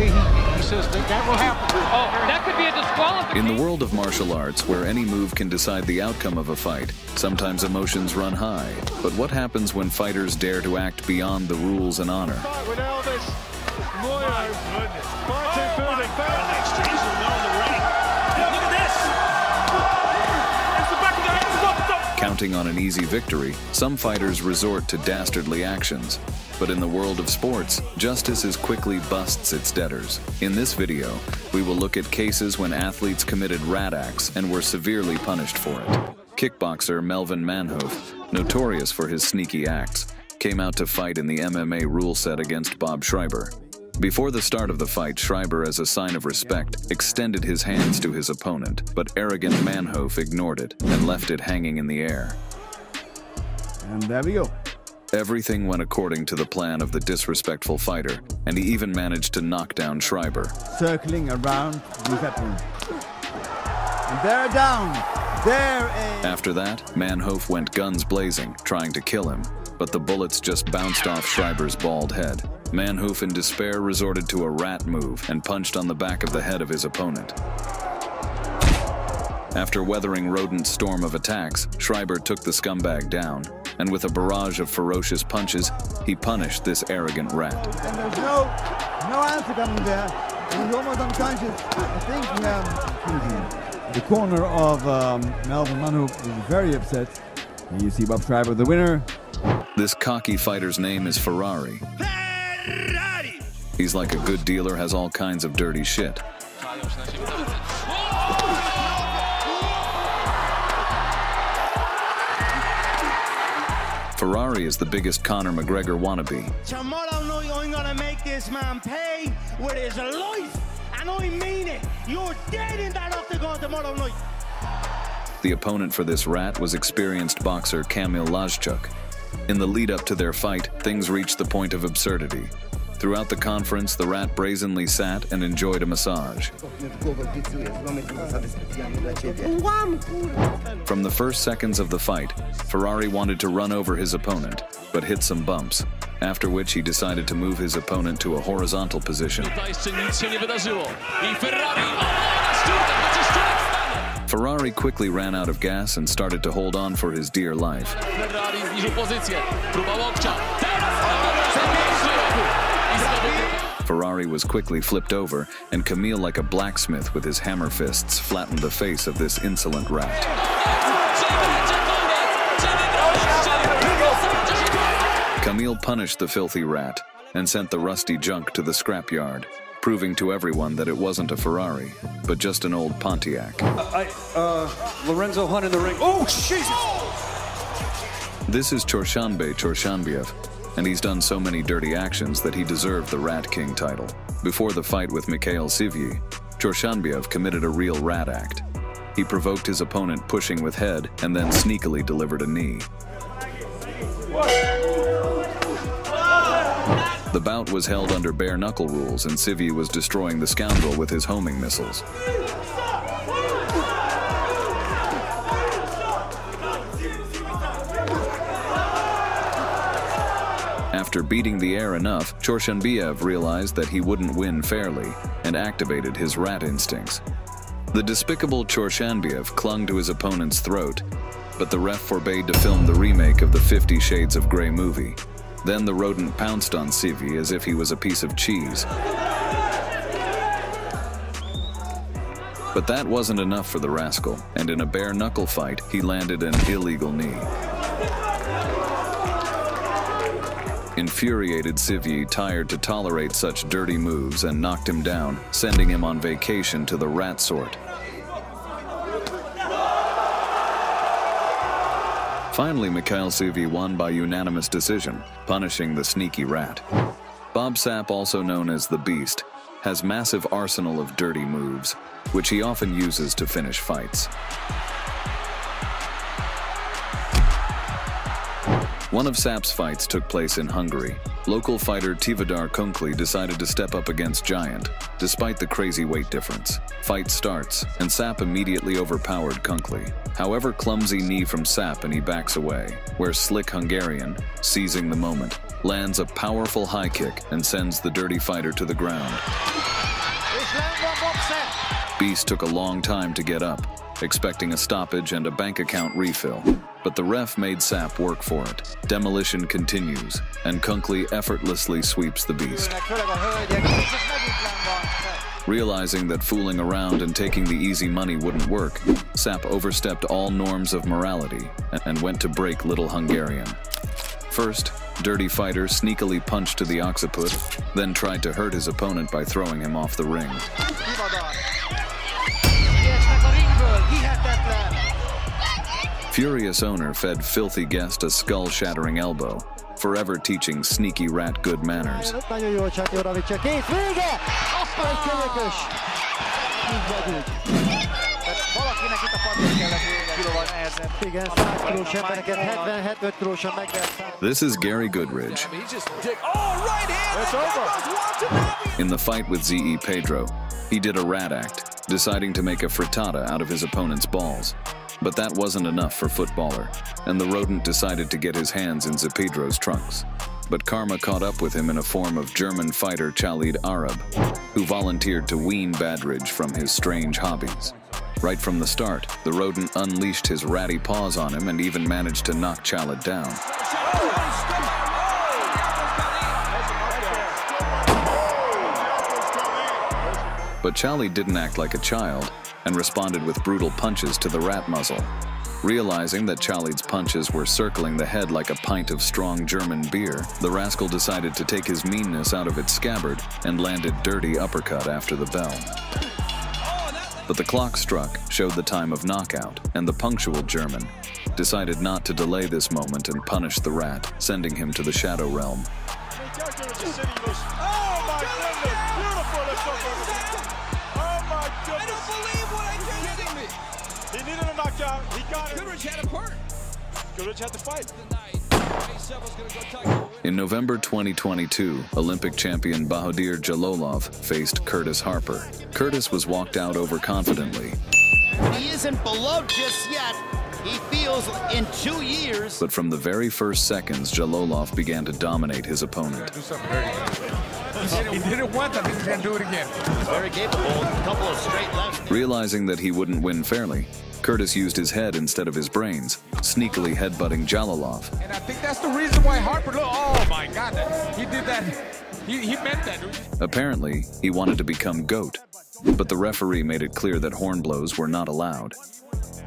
maybe he says that will happen. Oh, that could be a disqualification. In the world of martial arts, where any move can decide the outcome of a fight, sometimes emotions run high. But what happens when fighters dare to act beyond the rules and honor? With Elvis. My goodness. Counting on an easy victory, some fighters resort to dastardly actions. But in the world of sports, justice quickly busts its debtors. In this video, we will look at cases when athletes committed rat acts and were severely punished for it. Kickboxer Melvin Manhoef, notorious for his sneaky acts, came out to fight in the MMA rule set against Bob Schreiber. Before the start of the fight, Schreiber, as a sign of respect, extended his hands to his opponent, but arrogant Manhoef ignored it and left it hanging in the air. And there we go. Everything went according to the plan of the disrespectful fighter, and he even managed to knock down Schreiber. Circling around the veteran. And they're down. After that, Manhoef went guns blazing, trying to kill him, but the bullets just bounced off Schreiber's bald head. Manhoef, in despair, resorted to a rat move and punched on the back of the head of his opponent. After weathering Rodent's storm of attacks, Schreiber took the scumbag down, and with a barrage of ferocious punches, he punished this arrogant rat. And there's no answer coming there. He's almost unconscious. I think the corner of Melvin Manhoef is very upset. And you see Bob Schreiber, the winner. This cocky fighter's name is Ferrari. He's like a good dealer, has all kinds of dirty shit. Ferrari is the biggest Conor McGregor wannabe. Tomorrow night I'm gonna make this man pay with his life, and I mean it. You're dead in that octagon tomorrow night. The opponent for this rat was experienced boxer Kamil Lajczuk. In the lead-up to their fight, things reached the point of absurdity. Throughout the conference, the rat brazenly sat and enjoyed a massage. From the first seconds of the fight, Ferrari wanted to run over his opponent, but hit some bumps, after which he decided to move his opponent to a horizontal position. Ferrari quickly ran out of gas and started to hold on for his dear life. Ferrari was quickly flipped over, and Kamil, like a blacksmith with his hammer fists, flattened the face of this insolent rat. Kamil punished the filthy rat and sent the rusty junk to the scrapyard, proving to everyone that it wasn't a Ferrari, but just an old Pontiac. Lorenzo Hunt in the ring. Oh, Jesus! This is Chorshanbe Chorshanbiev, and he's done so many dirty actions that he deserved the Rat King title. Before the fight with Mikhail Sivyi, Chorshanbiev committed a real rat act. He provoked his opponent, pushing with head, and then sneakily delivered a knee. The bout was held under bare-knuckle rules, and Sivyi was destroying the scoundrel with his homing missiles. After beating the air enough, Chorshanbiev realized that he wouldn't win fairly and activated his rat instincts. The despicable Chorshanbiev clung to his opponent's throat, but the ref forbade to film the remake of the 50 Shades of Grey movie. Then the rodent pounced on Sivyi as if he was a piece of cheese. But that wasn't enough for the rascal, and in a bare-knuckle fight, he landed an illegal knee. Infuriated, Sivyi tired to tolerate such dirty moves and knocked him down, sending him on vacation to the rat sort. Finally, Mikhail Sivyi won by unanimous decision, punishing the sneaky rat. Bob Sapp, also known as the Beast, has massive arsenal of dirty moves, which he often uses to finish fights. One of Sapp's fights took place in Hungary. Local fighter Tivadar Kunkli decided to step up against Giant, despite the crazy weight difference. Fight starts, and Sapp immediately overpowered Kunkli. However, clumsy knee from Sapp and he backs away, where Slick Hungarian, seizing the moment, lands a powerful high kick and sends the dirty fighter to the ground. Beast took a long time to get up, expecting a stoppage and a bank account refill. But the ref made Sapp work for it. Demolition continues, and Kunkley effortlessly sweeps the Beast. Realizing that fooling around and taking the easy money wouldn't work, Sapp overstepped all norms of morality and went to break Little Hungarian. First, Dirty Fighter sneakily punched to the occiput, then tried to hurt his opponent by throwing him off the ring. Furious owner fed filthy guest a skull-shattering elbow, forever teaching sneaky rat good manners. This is Gary Goodridge. In the fight with Z.E. Pedro, he did a rat act, deciding to make a frittata out of his opponent's balls. But that wasn't enough for Footballer, and the rodent decided to get his hands in Pedro's trunks. But karma caught up with him in a form of German fighter Khalid Arab, who volunteered to wean Badridge from his strange hobbies. Right from the start, the rodent unleashed his ratty paws on him and even managed to knock Khalid down. But Khalid didn't act like a child and responded with brutal punches to the rat muzzle. Realizing that Khalid's punches were circling the head like a pint of strong German beer, the rascal decided to take his meanness out of its scabbard and landed dirty uppercut after the bell. But the clock struck, showed the time of knockout, and the punctual German decided not to delay this moment and punish the rat, sending him to the shadow realm. Goodridge had to fight. In November 2022, Olympic champion Bahadur Jalolov faced Curtis Harper. Curtis was walked out overconfidently. He isn't below just yet. He feels in 2 years. But from the very first seconds, Jalolov began to dominate his opponent. He did it once, I think he can do it again. He's very capable. A couple of straight lefts. Realizing that he wouldn't win fairly, Curtis used his head instead of his brains, sneakily headbutting Jalolov. And I think that's the reason why Harper, oh my God, he did that. He meant that. Apparently, he wanted to become GOAT, but the referee made it clear that horn blows were not allowed.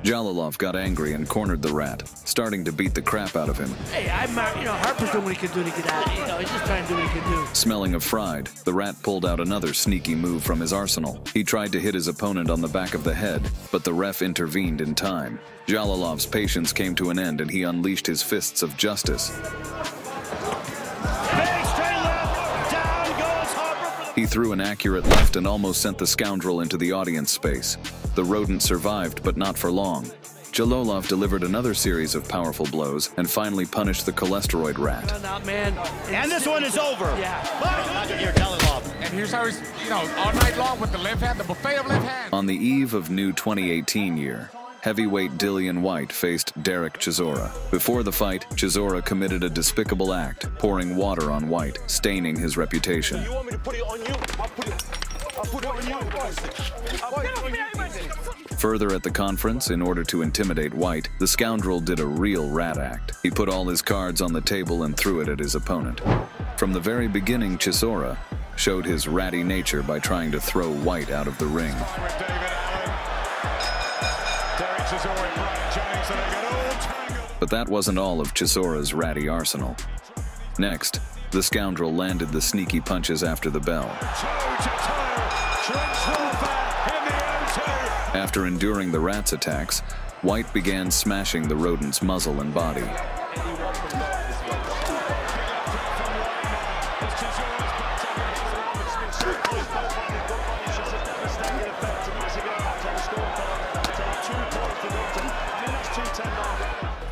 Jalolov got angry and cornered the rat, starting to beat the crap out of him. Hey, Harper's doing what he can do to get out. He's just trying to do what he can do. Smelling of fried, the rat pulled out another sneaky move from his arsenal. He tried to hit his opponent on the back of the head, but the ref intervened in time. Jalolov's patience came to an end and he unleashed his fists of justice. He threw an accurate left and almost sent the scoundrel into the audience space. The rodent survived, but not for long. Jalolov delivered another series of powerful blows and finally punished the cholesteroid rat. And this one is over. And here's how he's, all night long with the left hand, the buffet of left hand. On the eve of new 2018 year, heavyweight Dillian White faced Derek Chisora. Before the fight, Chisora committed a despicable act, pouring water on White, staining his reputation. You want me to put it on you? I'll put it on you. Further at the conference, in order to intimidate White, the scoundrel did a real rat act. He put all his cards on the table and threw it at his opponent. From the very beginning, Chisora showed his ratty nature by trying to throw White out of the ring. But that wasn't all of Chisora's ratty arsenal. Next, the scoundrel landed the sneaky punches after the bell. After enduring the rat's attacks, White began smashing the rodent's muzzle and body.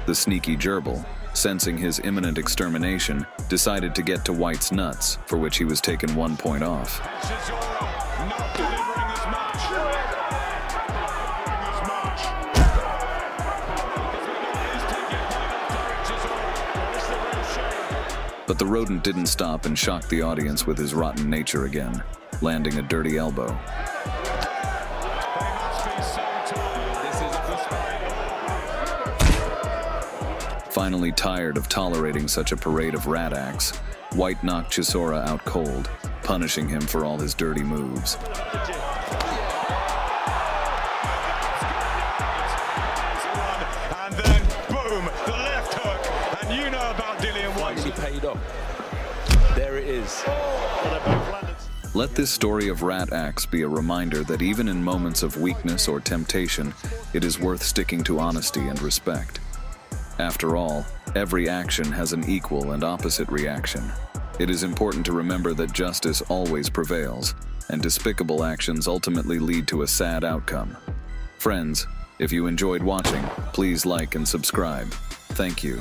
The sneaky gerbil, sensing his imminent extermination, decided to get to White's nuts, for which he was taken 1 point off. But the rodent didn't stop and shocked the audience with his rotten nature again, landing a dirty elbow. Finally tired of tolerating such a parade of rat acts, White knocked Chisora out cold, punishing him for all his dirty moves. And then, boom, the left hook. And you know about Dillian White. He paid off. There it is. Let this story of rat acts be a reminder that even in moments of weakness or temptation, it is worth sticking to honesty and respect. After all, every action has an equal and opposite reaction. It is important to remember that justice always prevails, and despicable actions ultimately lead to a sad outcome. Friends, if you enjoyed watching, please like and subscribe. Thank you.